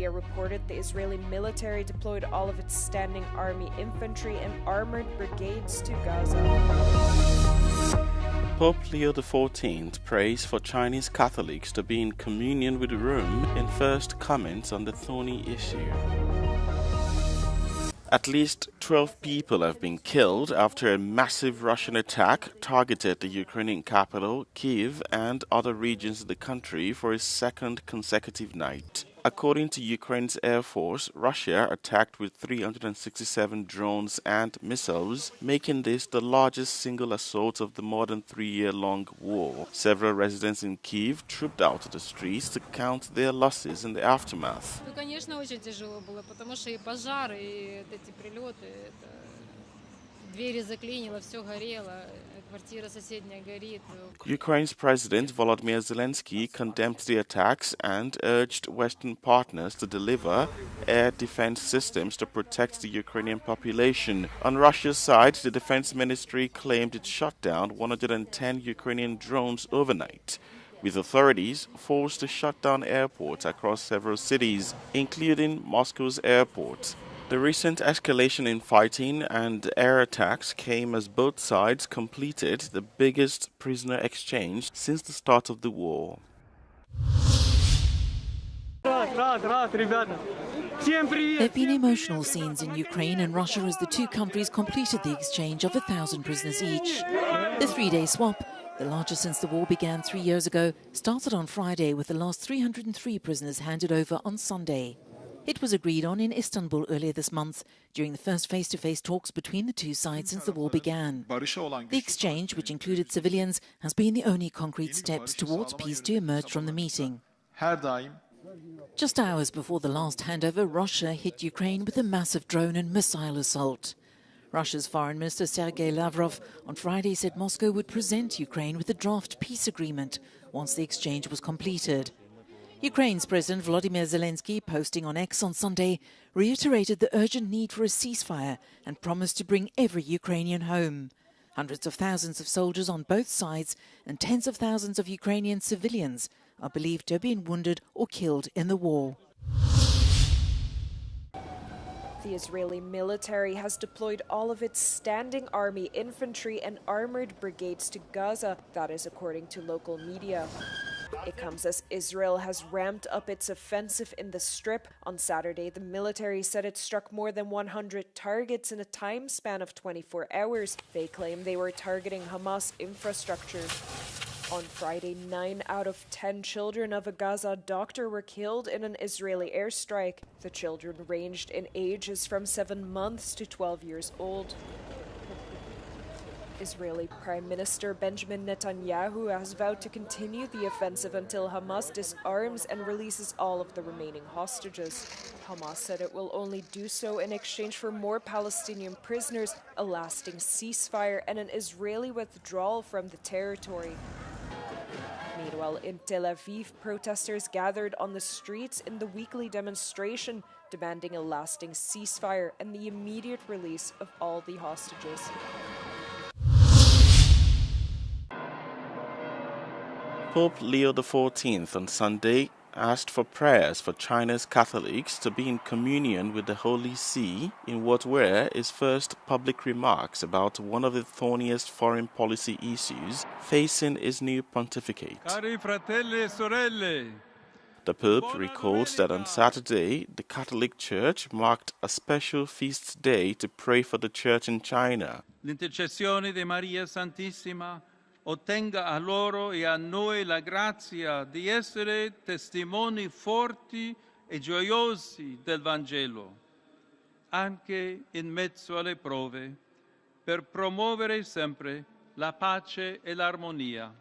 media reported the Israeli military deployed all of its standing army infantry and armored brigades to Gaza. Pope Leo XIV prays for Chinese Catholics to be in communion with Rome in first comments on the thorny issue. At least 12 people have been killed after a massive Russian attack targeted the Ukrainian capital, Kyiv, and other regions of the country for a second consecutive night. According to Ukraine's Air Force, Russia attacked with 367 drones and missiles, making this the largest single assault of the more than 3-year-long war. Several residents in Kyiv trooped out to the streets to count their losses in the aftermath. Конечно, очень tяжело было, потому что и пожар, и эти прилеты, двери заклинило, все горело, квартира соседняя горит. Ukraine's President Volodymyr Zelensky condemned the attacks and urged Western partners to deliver air defense systems to protect the Ukrainian population. On Russia's side, the defense ministry claimed it shot down 110 Ukrainian drones overnight, with authorities forced to shut down airports across several cities, including Moscow's airport. The recent escalation in fighting and air attacks came as both sides completed the biggest prisoner exchange since the start of the war. There have been emotional scenes in Ukraine and Russia as the two countries completed the exchange of 1,000 prisoners each. The 3-day swap, the largest since the war began 3 years ago, started on Friday with the last 303 prisoners handed over on Sunday. It was agreed on in Istanbul earlier this month during the first face-to-face talks between the two sides since the war began. The exchange, which included civilians, has been the only concrete steps towards peace to emerge from the meeting. Just hours before the last handover, Russia hit Ukraine with a massive drone and missile assault. Russia's Foreign Minister Sergei Lavrov on Friday said Moscow would present Ukraine with a draft peace agreement once the exchange was completed. Ukraine's President Volodymyr Zelensky, posting on X on Sunday, reiterated the urgent need for a ceasefire and promised to bring every Ukrainian home. Hundreds of thousands of soldiers on both sides and tens of thousands of Ukrainian civilians are believed to have been wounded or killed in the war. The Israeli military has deployed all of its standing army, infantry and armored brigades to Gaza. That is according to local media. It comes as Israel has ramped up its offensive in the Strip. On Saturday, the military said it struck more than 100 targets in a time span of 24 hours. They claim they were targeting Hamas infrastructure. On Friday, 9 out of 10 children of a Gaza doctor were killed in an Israeli airstrike. The children ranged in ages from 7 months to 12 years old. Israeli Prime Minister Benjamin Netanyahu has vowed to continue the offensive until Hamas disarms and releases all of the remaining hostages. Hamas said it will only do so in exchange for more Palestinian prisoners, a lasting ceasefire, and an Israeli withdrawal from the territory. Meanwhile, in Tel Aviv, protesters gathered on the streets in the weekly demonstration, demanding a lasting ceasefire and the immediate release of all the hostages. Pope Leo XIV on Sunday asked for prayers for China's Catholics to be in communion with the Holy See in what were his first public remarks about one of the thorniest foreign policy issues facing his new pontificate. Cari fratelli e sorelle, the Pope recalled that on Saturday, the Catholic Church marked a special feast day to pray for the Church in China. L'intercessione di Maria Santissima ottenga a loro e a noi la grazia di essere testimoni forti e gioiosi del Vangelo, anche in mezzo alle prove, per promuovere sempre la pace e l'armonia.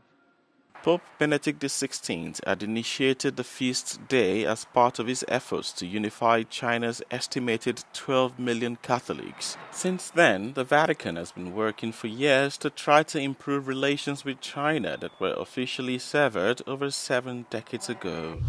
Pope Benedict XVI had initiated the feast day as part of his efforts to unify China's estimated 12 million Catholics. Since then, the Vatican has been working for years to try to improve relations with China that were officially severed over 7 decades ago.